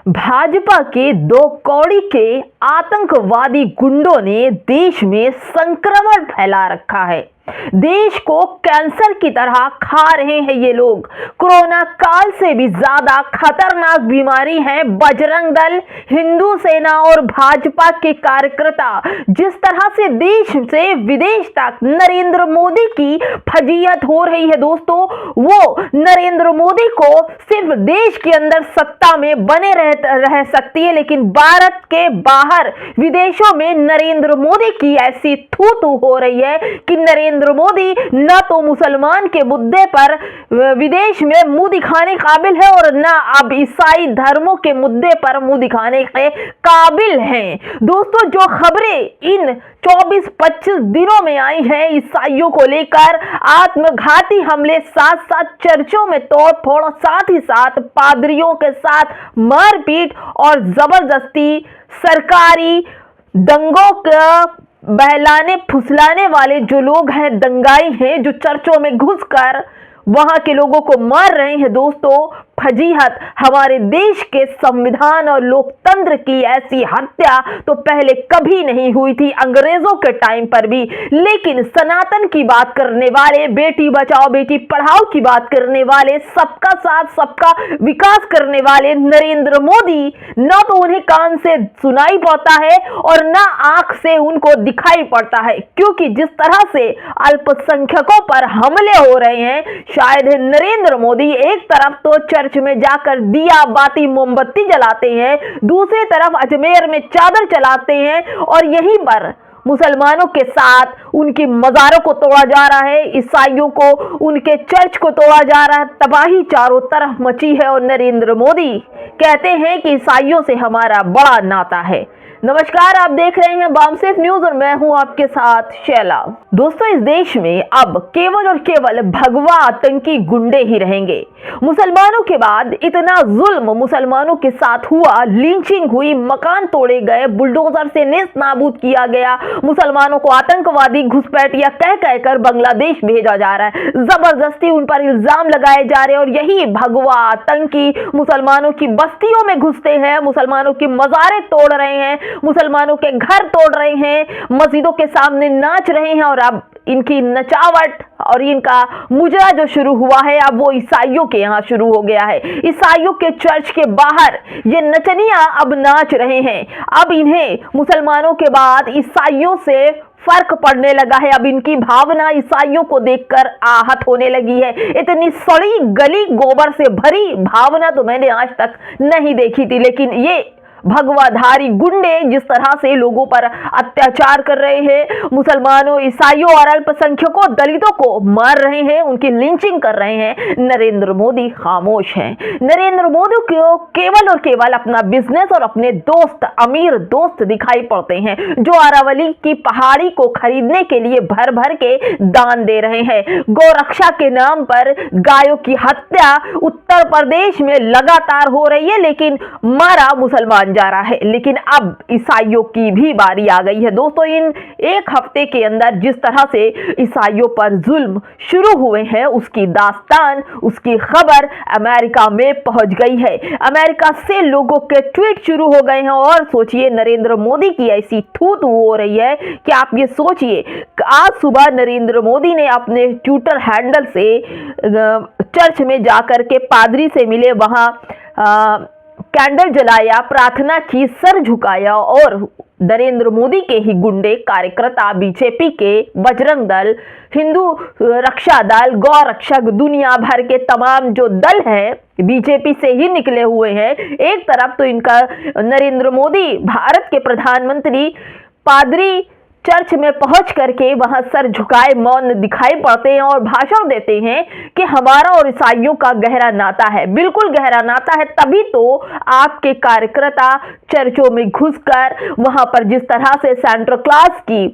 भाजपा के दो कौड़ी के आतंकवादी गुंडों ने देश में संक्रमण फैला रखा है। देश को कैंसर की तरह खा रहे हैं ये लोग। कोरोना काल से भी ज्यादा खतरनाक बीमारी है बजरंग दल, हिंदू सेना और भाजपा के कार्यकर्ता। जिस तरह से देश से विदेश तक नरेंद्र मोदी की फजीहत हो रही है दोस्तों, वो नरेंद्र मोदी को सिर्फ देश के अंदर सत्ता में बने रह सकती है, लेकिन भारत के बाहर विदेशों में नरेंद्र मोदी की ऐसी थू थू हो रही है कि नरेंद्र मोदी न तो मुसलमान के मुद्दे पर विदेश में मुंह दिखाने काबिल है और न अब ईसाई धर्मों के मुद्दे पर मुंह दिखाने के काबिल हैं। दोस्तों, जो खबरें इन 24-25 दिनों में आई हैं ईसाइयों को लेकर, आत्मघाती हमले, साथ साथ चर्चों में तोड़फोड़, साथ ही साथ पादरियों के साथ मारपीट और जबरदस्ती, सरकारी दंगों का बहलाने फुसलाने वाले जो लोग हैं, दंगाई हैं, जो चर्चों में घुसकर वहां के लोगों को मार रहे हैं। दोस्तों, फजीहत, हमारे देश के संविधान और लोकतंत्र की ऐसी हत्या तो पहले कभी नहीं हुई थी, अंग्रेजों के टाइम पर भी। लेकिन सनातन की बात करने वाले, बेटी बचाओ बेटी पढ़ाओ की बात करने वाले, सबका साथ सबका विकास करने वाले नरेंद्र मोदी, न तो उन्हें कान से सुनाई पड़ता है और न आंख से उनको दिखाई पड़ता है, क्योंकि जिस तरह से अल्पसंख्यकों पर हमले हो रहे हैं, शायद नरेंद्र मोदी एक तरफ तो चर्च में जाकर दिया बाती मोमबत्ती जलाते हैं, दूसरी तरफ अजमेर में चादर चलाते हैं और यहीं पर मुसलमानों के साथ उनकी मज़ारों को तोड़ा जा रहा है, ईसाइयों को, उनके चर्च को तोड़ा जा रहा है। तबाही चारों तरफ मची है और नरेंद्र मोदी कहते हैं कि ईसाइयों से हमारा बड़ा नाता है। नमस्कार, आप देख रहे हैं बामसेफ न्यूज और मैं हूं आपके साथ शैला। दोस्तों, इस देश में अब केवल और केवल भगवा आतंकी गुंडे ही रहेंगे। मुसलमानों के बाद इतना जुल्म मुसलमानों के साथ हुआ, लिंचिंग हुई, मकान तोड़े गए, बुलडोजर से नेस्त नाबूद किया गया, मुसलमानों को आतंकवादी घुसपैठिया कह कहकर बांग्लादेश भेजा जा रहा है, जबरदस्ती उन पर इल्जाम लगाए जा रहे हैं और यही भगवा आतंकी मुसलमानों की बस्तियों में घुसते हैं, मुसलमानों की मज़ारें तोड़ रहे हैं, मुसलमानों के घर तोड़ रहे हैं, मस्जिदों के सामने नाच रहे हैं और अब इनकी नचावट और इनका मुजरा जो शुरू हुआ है, अब वो ईसाइयों के यहाँ शुरू हो गया है। ईसाइयों के चर्च के बाहर ये नचनिया अब नाच रहे हैं। अब इन्हें मुसलमानों के बाद ईसाइयों से फर्क पड़ने लगा है। अब इनकी भावना ईसाइयों को देखकर आहत होने लगी है। इतनी सड़ी गली गोबर से भरी भावना तो मैंने आज तक नहीं देखी थी। लेकिन ये भगवाधारी गुंडे जिस तरह से लोगों पर अत्याचार कर रहे हैं, मुसलमानों, ईसाइयों और अल्पसंख्यकों, दलितों को मार रहे हैं, उनकी लिंचिंग कर रहे हैं, नरेंद्र मोदी खामोश हैं। नरेंद्र मोदी को केवल और केवल अपना बिजनेस और अपने दोस्त, अमीर दोस्त दिखाई पड़ते हैं, जो अरावली की पहाड़ी को खरीदने के लिए भर भर के दान दे रहे हैं। गौरक्षा के नाम पर गायों की हत्या उत्तर प्रदेश में लगातार हो रही है, लेकिन मारा मुसलमान जा रहा है। लेकिन अब ईसाइयों की भी बारी आ गई है। दोस्तों, इन एक हफ्ते के अंदर जिस तरह से ईसाइयों पर जुल्म शुरू हुए हैं, उसकी दास्तान, उसकी खबर अमेरिका में पहुंच गई है। अमेरिका से लोगों के ट्वीट शुरू हो गए हैं और सोचिए, नरेंद्र मोदी की ऐसी थू थू हो रही है कि आप ये सोचिए, आज सुबह नरेंद्र मोदी ने अपने ट्विटर हैंडल से चर्च में जाकर के पादरी से मिले, वहां कैंडल जलाया, प्रार्थना की, सर झुकाया और नरेंद्र मोदी के ही गुंडे कार्यकर्ता, बीजेपी के बजरंग दल, हिंदू रक्षा दल, गौ रक्षक, दुनिया भर के तमाम जो दल हैं बीजेपी से ही निकले हुए हैं। एक तरफ तो इनका नरेंद्र मोदी, भारत के प्रधानमंत्री, पादरी चर्च में पहुंच करके वहां सर झुकाए मौन दिखाई पड़ते हैं और भाषण देते हैं कि हमारा और ईसाइयों का गहरा नाता है। बिल्कुल गहरा नाता है, तभी तो आपके कार्यकर्ता चर्चों में घुसकर वहां पर जिस तरह से सेंटा क्लॉज की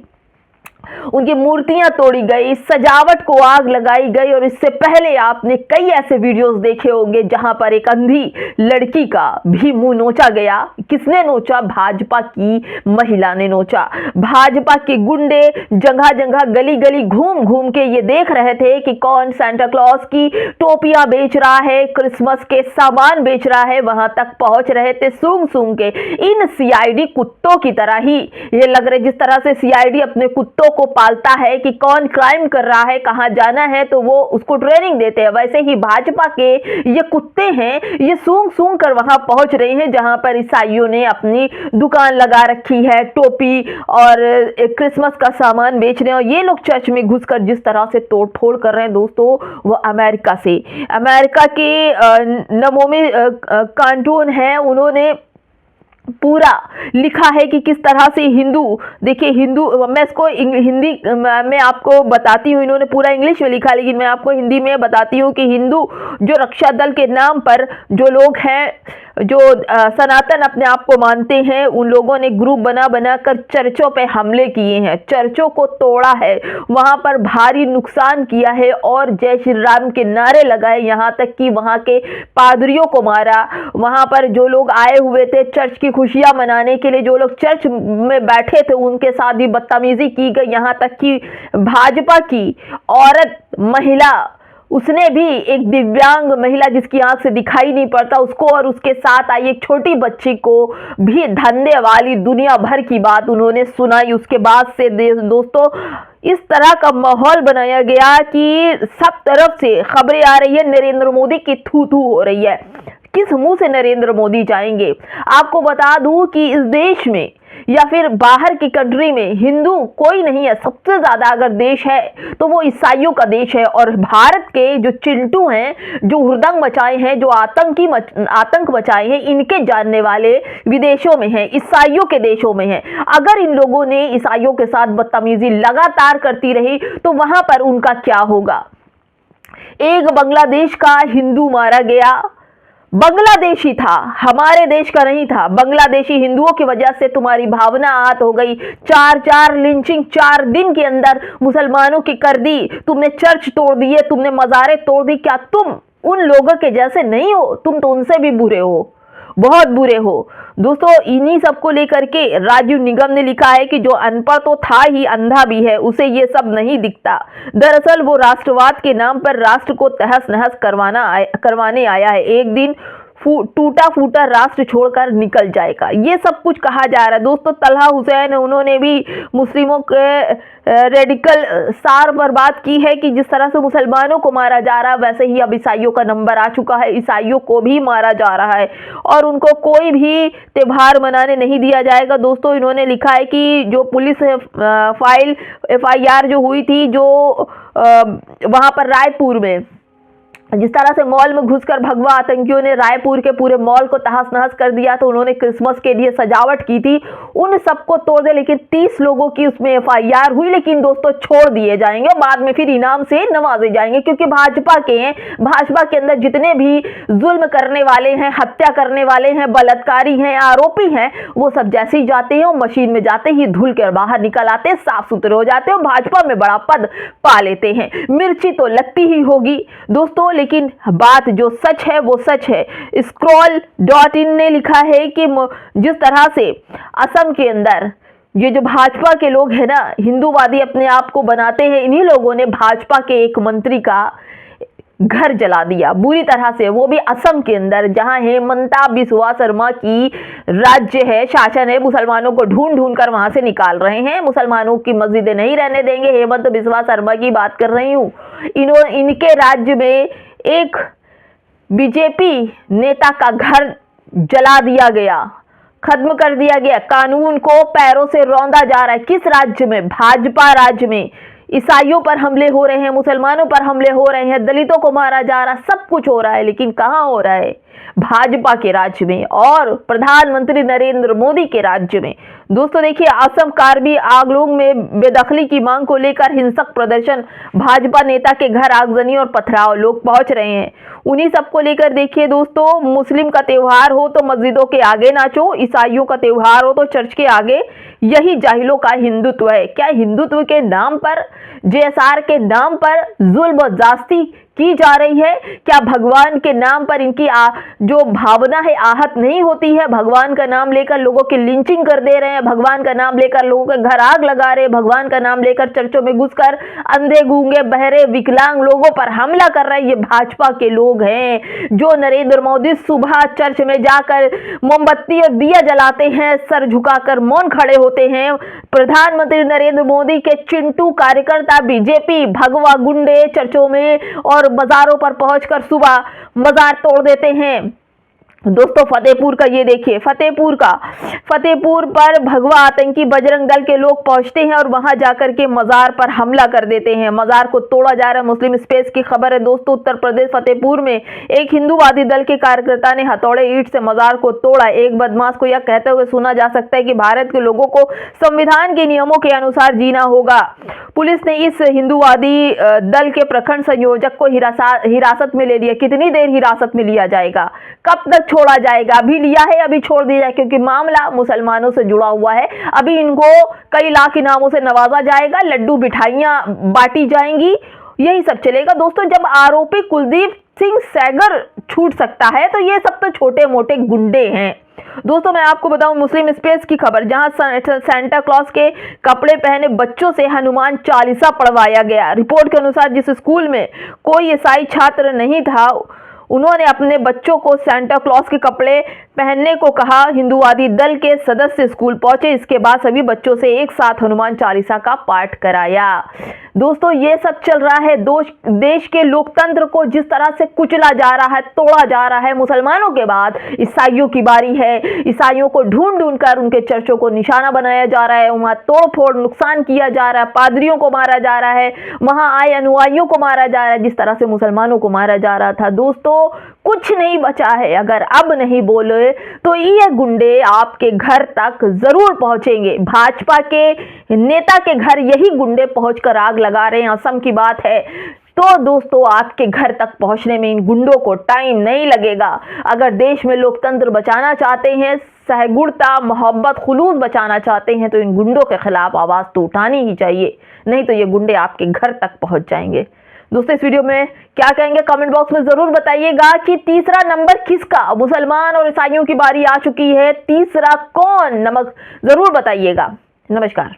उनकी मूर्तियां तोड़ी गई, सजावट को आग लगाई गई। और इससे पहले आपने कई ऐसे वीडियोस देखे होंगे जहां पर एक अंधी लड़की का भी मुंह नोचा गया। किसने नोचा? भाजपा की महिला ने नोचा। भाजपा के गुंडे जगह जगह गली गली घूम घूम के ये देख रहे थे कि कौन सांता क्लॉज की टोपियां बेच रहा है, क्रिसमस के सामान बेच रहा है। वहां तक पहुंच रहे थे सूंघ सूंघ के। इन सीआईडी कुत्तों की तरह ही ये लग रहे, जिस तरह से सीआईडी अपने कुत्तों को पालता है कि कौन क्राइम कर रहा है, कहां जाना है, तो वो उसको ट्रेनिंग देते हैं। वैसे ही भाजपा के ये कुत्ते हैं, ये सूंघ सूंघ कर वहां पहुंच रहे हैं जहां पर ईसाइयों ने अपनी दुकान लगा रखी है, टोपी और क्रिसमस का सामान बेच रहे हैं। और ये लोग चर्च में घुसकर जिस तरह से तोड़ फोड़ कर रहे हैं दोस्तों, वो अमेरिका के नमोमी कार्टून है, उन्होंने पूरा लिखा है कि किस तरह से हिंदू, देखिए हिंदू, मैं इसको हिंदी में आपको बताती हूँ, इन्होंने पूरा इंग्लिश में लिखा, लेकिन मैं आपको हिंदी में बताती हूँ कि हिंदू जो रक्षा दल के नाम पर जो लोग हैं, जो सनातन अपने आप को मानते हैं, उन लोगों ने ग्रुप बना कर चर्चों पे हमले किए हैं, चर्चों को तोड़ा है, वहां पर भारी नुकसान किया है और जय श्री राम के नारे लगाए, यहां तक कि वहां के पादरियों को मारा। वहां पर जो लोग आए हुए थे चर्च की खुशियां मनाने के लिए, जो लोग चर्च में बैठे थे, उनके साथ भी बदतमीजी की गई। यहां तक कि भाजपा की औरत महिला, उसने भी, एक दिव्यांग महिला जिसकी आंख से दिखाई नहीं पड़ता, उसको और उसके साथ आई एक छोटी बच्ची को भी धंधे वाली दुनिया भर की बात उन्होंने सुनाई। उसके बाद से दोस्तों इस तरह का माहौल बनाया गया कि सब तरफ से खबरें आ रही है, नरेंद्र मोदी की थू थू हो रही है। किस मुंह से नरेंद्र मोदी जाएंगे? आपको बता दूं कि इस देश में या फिर बाहर की कंट्री में हिंदू कोई नहीं है। सबसे ज्यादा अगर देश है तो वो ईसाइयों का देश है। और भारत के जो चिंटू हैं, जो हुड़दंग मचाए हैं, जो आतंक मचाए हैं, इनके जानने वाले विदेशों में हैं, ईसाइयों के देशों में हैं। अगर इन लोगों ने ईसाइयों के साथ बदतमीजी लगातार करती रही तो वहां पर उनका क्या होगा? एक बांग्लादेश का हिंदू मारा गया, बांग्लादेशी था, हमारे देश का नहीं था। बांग्लादेशी हिंदुओं की वजह से तुम्हारी भावना आहत हो गई। 4 लिंचिंग 4 दिन के अंदर मुसलमानों की कर दी, तुमने चर्च तोड़ दिए, तुमने मज़ारें तोड़ दी। क्या तुम उन लोगों के जैसे नहीं हो? तुम तो उनसे भी बुरे हो, बहुत बुरे हो। दोस्तों इन्हीं सबको लेकर के राजीव निगम ने लिखा है कि जो अनपढ़ तो था ही, अंधा भी है, उसे ये सब नहीं दिखता। दरअसल वो राष्ट्रवाद के नाम पर राष्ट्र को तहस नहस करवाने आया है। एक दिन टूटा फूटा राष्ट्र छोड़कर निकल जाएगा, ये सब कुछ कहा जा रहा है। दोस्तों तलहा हुसैन, उन्होंने भी मुस्लिमों के रेडिकल सार पर बात की है कि जिस तरह से मुसलमानों को मारा जा रहा है, वैसे ही अब ईसाइयों का नंबर आ चुका है, ईसाइयों को भी मारा जा रहा है और उनको कोई भी त्योहार मनाने नहीं दिया जाएगा। दोस्तों इन्होंने लिखा है कि जो पुलिस FIR जो हुई थी, जो वहां पर रायपुर में जिस तरह से मॉल में घुसकर भगवा आतंकियों ने रायपुर के पूरे मॉल को तहस नहस कर दिया, तो उन्होंने क्रिसमस के लिए सजावट की थी, उन सबको तोड़ दे। लेकिन 30 लोगों की उसमें FIR हुई, लेकिन दोस्तों छोड़ दिए जाएंगे, बाद में फिर इनाम से नवाजे जाएंगे। क्योंकि भाजपा के अंदर जितने भी जुल्म करने वाले हैं, हत्या करने वाले हैं, बलात्कारी हैं, आरोपी हैं, वो सब जैसे ही जाते हैं मशीन में जाते ही धुल कर बाहर निकल आते हैं, साफ सुथरे हो जाते हैं, भाजपा में बड़ा पद पा लेते हैं। मिर्ची तो लगती ही होगी दोस्तों, लेकिन बात जो सच है वो सच है। scroll.in ने लिखा है कि जिस तरह से असम के अंदर ये जो भाजपा के लोग हैं ना, हिंदूवादी अपने आप को बनाते हैं, इन्हीं लोगों ने भाजपा के एक मंत्री का घर जला दिया बुरी तरह से, वो भी असम के अंदर, जहां हेमंता बिस्वा शर्मा की राज्य है, शासन है। मुसलमानों को ढूंढ ढूंढ कर वहां से निकाल रहे हैं, मुसलमानों की मस्जिदें नहीं रहने देंगे। हेमंत बिस्वा शर्मा की बात कर रही हूँ। इनके राज्य में एक बीजेपी नेता का घर जला दिया गया, खत्म कर दिया गया, कानून को पैरों से रौंदा जा रहा है। किस राज्य में? भाजपा राज्य में। ईसाइयों पर हमले हो रहे हैं, मुसलमानों पर हमले हो रहे हैं, दलितों को मारा जा रहा है, सब कुछ हो रहा है, लेकिन कहाँ हो रहा है? भाजपा के राज्य में और प्रधानमंत्री नरेंद्र मोदी के राज्य में। दोस्तों देखिए, असम कार्बी आंगलोंग में बेदखली की मांग को लेकर हिंसक प्रदर्शन, भाजपा नेता के घर आगजनी और पथराव, लोग पहुंच रहे हैं। उन्हीं सबको लेकर देखिए दोस्तों, मुस्लिम का त्योहार हो तो मस्जिदों के आगे नाचो, ईसाइयों का त्योहार हो तो चर्च के आगे, यही जाहिलों का हिंदुत्व है। क्या हिंदुत्व के नाम पर, जेएसआर के नाम पर जुल्म जास्ती की जा रही है? क्या भगवान के नाम पर इनकी जो भावना है आहत नहीं होती है? भगवान का नाम लेकर लोगों की लिंचिंग कर दे रहे हैं, भगवान का नाम लेकर लोगों के घर आग लगा रहे हैं, भगवान का नाम लेकर चर्चों में घुसकर अंधे गूंगे बहरे विकलांग लोगों पर हमला कर रहे हैं। ये भाजपा के लोग हैं जो नरेंद्र मोदी सुबह चर्च में जाकर मोमबत्ती और दिया जलाते हैं, सर झुकाकर मौन खड़े होते हैं। प्रधानमंत्री नरेंद्र मोदी के चिंटू कार्यकर्ता बीजेपी भगवा गुंडे चर्चों में और बाजारों पर पहुंचकर सुबह मजार तोड़ देते हैं। दोस्तों फतेहपुर का ये देखिए, फतेहपुर पर भगवा आतंकी बजरंग दल के लोग पहुंचते हैं और वहां जाकर के मजार पर हमला कर देते हैं, मजार को तोड़ा जा रहा है। मुस्लिम स्पेस की खबर है दोस्तों, उत्तर प्रदेश फतेहपुर में एक हिंदूवादी दल के कार्यकर्ता ने हथौड़े ईंट से मजार को तोड़ा। एक बदमाश को यह कहते हुए सुना जा सकता है कि भारत के लोगों को संविधान के नियमों के अनुसार जीना होगा। पुलिस ने इस हिंदूवादी दल के प्रखंड संयोजक को हिरासत में ले लिया। कितनी देर हिरासत में लिया जाएगा, कब तक छोड़ा जाएगा? अभी लिया है, अभी छोड़ दिया जाए, क्योंकि मामला मुसलमानों से जुड़ा हुआ है। अभी इनको कई लाख इनामों से नवाजा जाएगा, लड्डू मिठाइयां बांटी जाएंगी, यही सब चलेगा। दोस्तों जब आरोपी कुलदीप सिंह सेंगर छूट सकता है तो ये सब तो छोटे मोटे गुंडे हैं। दोस्तों मैं आपको बताऊं मुस्लिम स्पेस की खबर, जहां सांता क्लॉज के कपड़े पहने बच्चों से हनुमान चालीसा पढ़वाया गया। रिपोर्ट के अनुसार जिस स्कूल में कोई ईसाई छात्र नहीं था, उन्होंने अपने बच्चों को सांता क्लॉज के कपड़े पहनने को कहा। हिंदूवादी दल के सदस्य स्कूल पहुंचे, इसके बाद सभी बच्चों से एक साथ हनुमान चालीसा का पाठ कराया। दोस्तों ये सब चल रहा है, देश के लोकतंत्र को जिस तरह से कुचला जा रहा है, तोड़ा जा रहा है। मुसलमानों के बाद ईसाइयों की बारी है, ईसाइयों को ढूंढ ढूंढ कर उनके चर्चों को निशाना बनाया जा रहा है, वहां तोड़ फोड़ नुकसान किया जा रहा है, पादरियों को मारा जा रहा है, वहां आए अनुयायियों को मारा जा रहा है, जिस तरह से मुसलमानों को मारा जा रहा था। दोस्तों कुछ नहीं बचा है, अगर अब नहीं बोले तो ये गुंडे आपके घर तक जरूर पहुंचेंगे। भाजपा के नेता के घर यही गुंडे पहुंचकर आग लगा रहे हैं, असम की बात है। तो दोस्तों आपके घर तक पहुंचने में इन गुंडों को टाइम नहीं लगेगा। अगर देश में लोकतंत्र बचाना चाहते हैं, सहगुणता मोहब्बत खुलूस बचाना चाहते हैं, तो इन गुंडों के खिलाफ आवाज तो उठानी ही चाहिए, नहीं तो ये गुंडे आपके घर तक पहुंच जाएंगे। दोस्तों इस वीडियो में क्या कहेंगे कमेंट बॉक्स में जरूर बताइएगा कि तीसरा नंबर किसका? मुसलमान और ईसाइयों की बारी आ चुकी है, तीसरा कौन? नमक जरूर बताइएगा। नमस्कार।